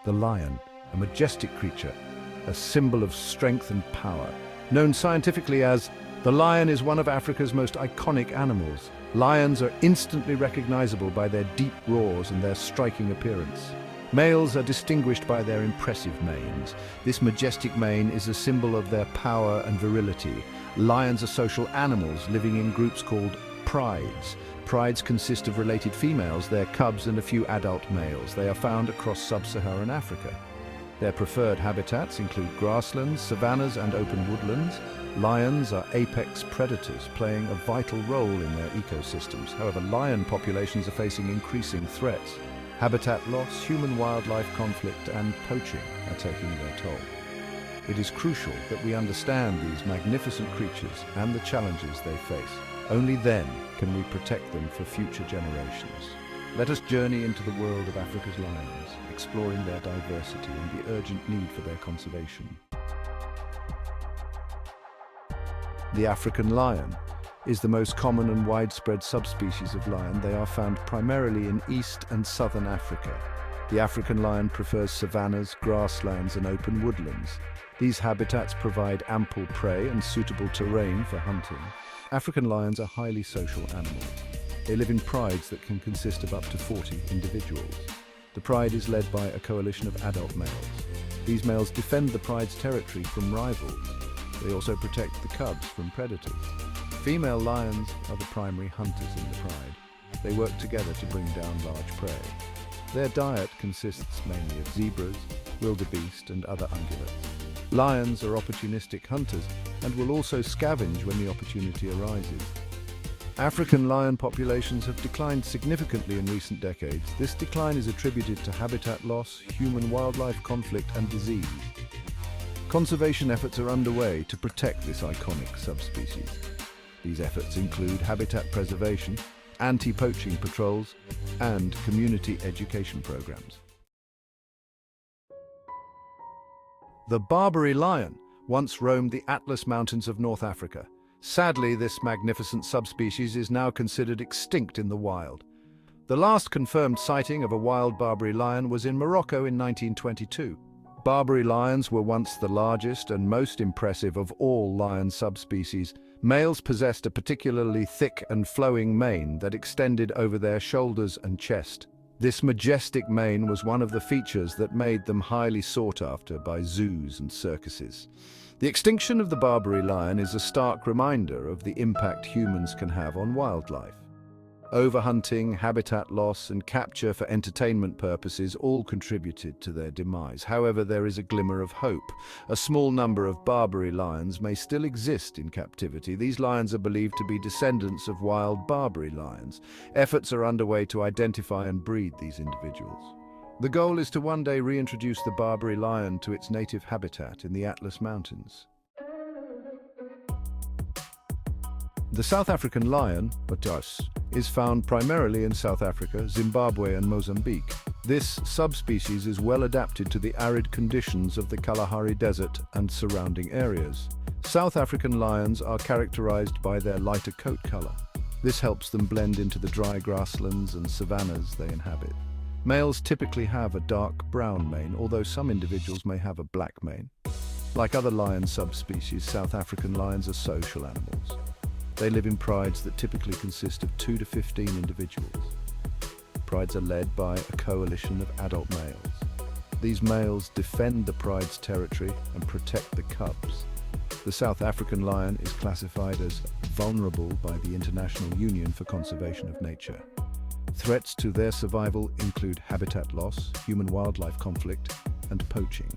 the lion, a majestic creature, a symbol of strength and power. Known scientifically as the lion is one of Africa's most iconic animals. Lions are instantly recognizable by their deep roars and their striking appearance. Males are distinguished by their impressive manes. This majestic mane is a symbol of their power and virility. Lions are social animals living in groups called prides. Prides consist of related females, their cubs, and a few adult males. They are found across sub-Saharan Africa. Their preferred habitats include grasslands, savannas, and open woodlands. Lions are apex predators, playing a vital role in their ecosystems. However, lion populations are facing increasing threats. Habitat loss, human-wildlife conflict, and poaching are taking their toll. It is crucial that we understand these magnificent creatures and the challenges they face. Only then can we protect them for future generations. Let us journey into the world of Africa's lions, exploring their diversity and the urgent need for their conservation. The African lion is the most common and widespread subspecies of lion. They are found primarily in East and Southern Africa. The African lion prefers savannas, grasslands, and open woodlands. These habitats provide ample prey and suitable terrain for hunting. African lions are highly social animals. They live in prides that can consist of up to 40 individuals. The pride is led by a coalition of adult males. These males defend the pride's territory from rivals. They also protect the cubs from predators. Female lions are the primary hunters in the pride. They work together to bring down large prey. Their diet consists mainly of zebras, wildebeest, and other ungulates. Lions are opportunistic hunters and will also scavenge when the opportunity arises. African lion populations have declined significantly in recent decades. This decline is attributed to habitat loss, human-wildlife conflict, and disease. Conservation efforts are underway to protect this iconic subspecies. These efforts include habitat preservation, anti-poaching patrols, and community education programs. The Barbary lion once roamed the Atlas Mountains of North Africa. Sadly, this magnificent subspecies is now considered extinct in the wild. The last confirmed sighting of a wild Barbary lion was in Morocco in 1922. Barbary lions were once the largest and most impressive of all lion subspecies. Males possessed a particularly thick and flowing mane that extended over their shoulders and chest. This majestic mane was one of the features that made them highly sought after by zoos and circuses. The extinction of the Barbary lion is a stark reminder of the impact humans can have on wildlife. Overhunting, habitat loss, and capture for entertainment purposes all contributed to their demise. However, there is a glimmer of hope. A small number of Barbary lions may still exist in captivity. These lions are believed to be descendants of wild Barbary lions. Efforts are underway to identify and breed these individuals. The goal is to one day reintroduce the Barbary lion to its native habitat in the Atlas Mountains. The South African lion, Batas, is found primarily in South Africa, Zimbabwe, and Mozambique. This subspecies is well adapted to the arid conditions of the Kalahari Desert and surrounding areas. South African lions are characterized by their lighter coat color. This helps them blend into the dry grasslands and savannas they inhabit. Males typically have a dark brown mane, although some individuals may have a black mane. Like other lion subspecies, South African lions are social animals. They live in prides that typically consist of 2 to 15 individuals. Prides are led by a coalition of adult males. These males defend the pride's territory and protect the cubs. The South African lion is classified as vulnerable by the International Union for Conservation of Nature. Threats to their survival include habitat loss, human-wildlife conflict, and poaching.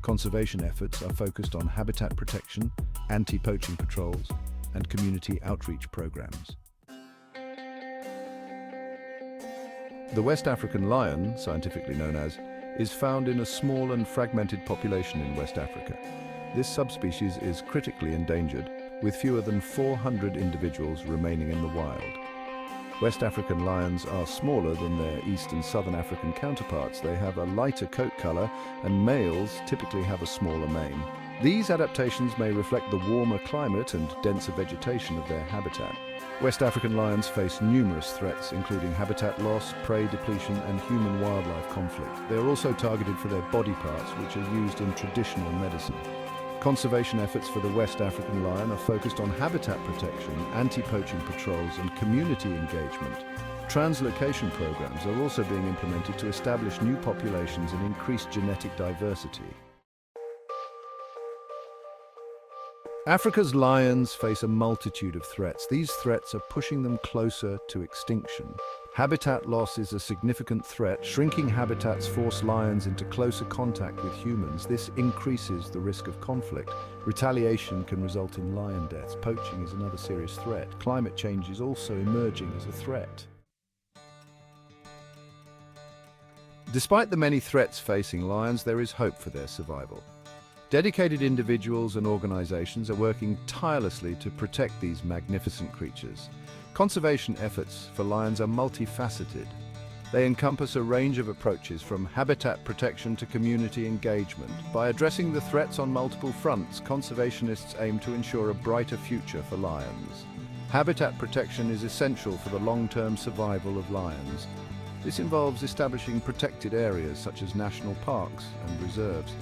Conservation efforts are focused on habitat protection, anti-poaching patrols, and community outreach programs. The West African lion, scientifically known as, is found in a small and fragmented population in West Africa. This subspecies is critically endangered, with fewer than 400 individuals remaining in the wild. West African lions are smaller than their East and Southern African counterparts. They have a lighter coat color, and males typically have a smaller mane. These adaptations may reflect the warmer climate and denser vegetation of their habitat. West African lions face numerous threats, including habitat loss, prey depletion, and human-wildlife conflict. They are also targeted for their body parts, which are used in traditional medicine. Conservation efforts for the West African lion are focused on habitat protection, anti-poaching patrols, and community engagement. Translocation programs are also being implemented to establish new populations and increase genetic diversity. Africa's lions face a multitude of threats. These threats are pushing them closer to extinction. Habitat loss is a significant threat. Shrinking habitats force lions into closer contact with humans. This increases the risk of conflict. Retaliation can result in lion deaths. Poaching is another serious threat. Climate change is also emerging as a threat. Despite the many threats facing lions, there is hope for their survival. Dedicated individuals and organizations are working tirelessly to protect these magnificent creatures. Conservation efforts for lions are multifaceted. They encompass a range of approaches from habitat protection to community engagement. By addressing the threats on multiple fronts, conservationists aim to ensure a brighter future for lions. Habitat protection is essential for the long-term survival of lions. This involves establishing protected areas such as national parks and reserves.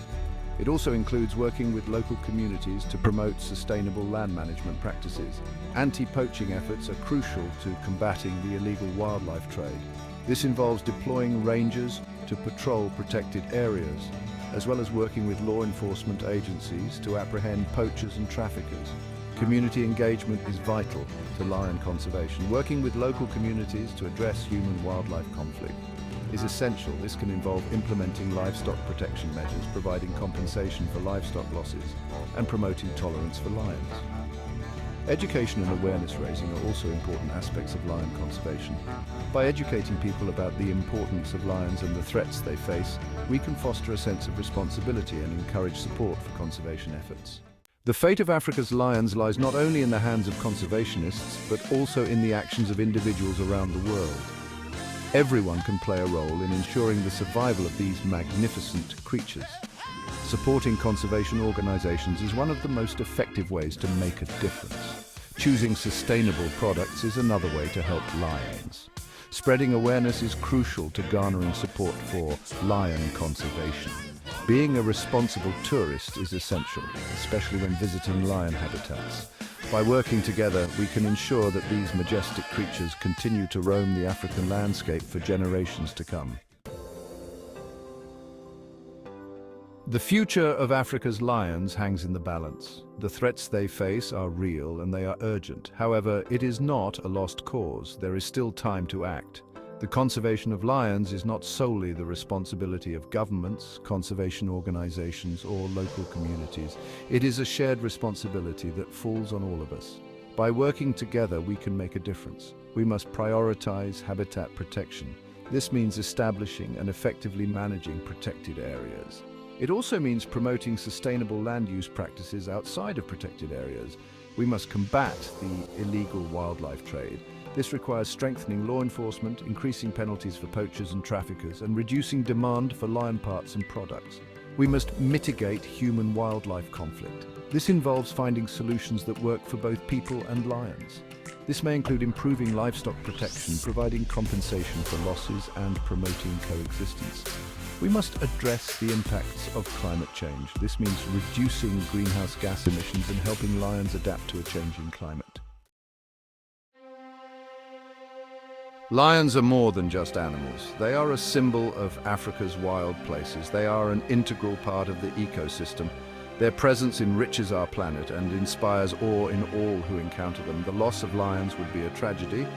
It also includes working with local communities to promote sustainable land management practices. Anti-poaching efforts are crucial to combating the illegal wildlife trade. This involves deploying rangers to patrol protected areas, as well as working with law enforcement agencies to apprehend poachers and traffickers. Community engagement is vital to lion conservation. Working with local communities to address human-wildlife conflict is essential. This can involve implementing livestock protection measures, providing compensation for livestock losses, and promoting tolerance for lions. Education and awareness raising are also important aspects of lion conservation. By educating people about the importance of lions and the threats they face, we can foster a sense of responsibility and encourage support for conservation efforts. The fate of Africa's lions lies not only in the hands of conservationists, but also in the actions of individuals around the world. Everyone can play a role in ensuring the survival of these magnificent creatures. Supporting conservation organizations is one of the most effective ways to make a difference. Choosing sustainable products is another way to help lions. Spreading awareness is crucial to garnering support for lion conservation. Being a responsible tourist is essential, especially when visiting lion habitats. By working together, we can ensure that these majestic creatures continue to roam the African landscape for generations to come. The future of Africa's lions hangs in the balance. The threats they face are real and they are urgent. However, it is not a lost cause. There is still time to act. The conservation of lions is not solely the responsibility of governments, conservation organizations, or local communities. It is a shared responsibility that falls on all of us. By working together, we can make a difference. We must prioritize habitat protection. This means establishing and effectively managing protected areas. It also means promoting sustainable land use practices outside of protected areas. We must combat the illegal wildlife trade. This requires strengthening law enforcement, increasing penalties for poachers and traffickers, and reducing demand for lion parts and products. We must mitigate human-wildlife conflict. This involves finding solutions that work for both people and lions. This may include improving livestock protection, providing compensation for losses, and promoting coexistence. We must address the impacts of climate change. This means reducing greenhouse gas emissions and helping lions adapt to a changing climate. Lions are more than just animals. They are a symbol of Africa's wild places. They are an integral part of the ecosystem. Their presence enriches our planet and inspires awe in all who encounter them. The loss of lions would be a tragedy,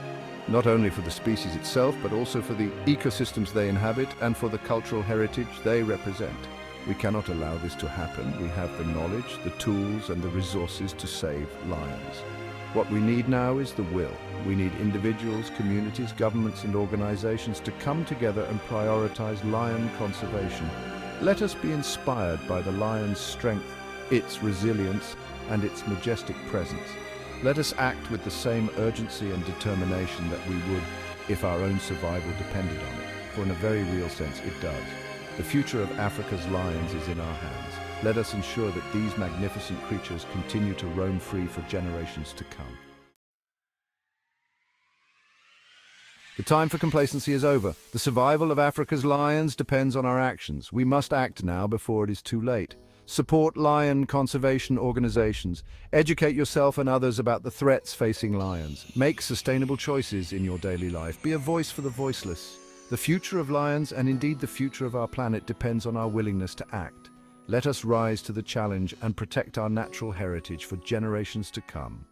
not only for the species itself, but also for the ecosystems they inhabit and for the cultural heritage they represent. We cannot allow this to happen. We have the knowledge, the tools, and the resources to save lions. What we need now is the will. We need individuals, communities, governments, and organizations to come together and prioritize lion conservation. Let us be inspired by the lion's strength, its resilience, and its majestic presence. Let us act with the same urgency and determination that we would if our own survival depended on it. For in a very real sense, it does. The future of Africa's lions is in our hands. Let us ensure that these magnificent creatures continue to roam free for generations to come. The time for complacency is over. The survival of Africa's lions depends on our actions. We must act now before it is too late. Support lion conservation organizations. Educate yourself and others about the threats facing lions. Make sustainable choices in your daily life. Be a voice for the voiceless. The future of lions, and indeed the future of our planet, depends on our willingness to act. Let us rise to the challenge and protect our natural heritage for generations to come.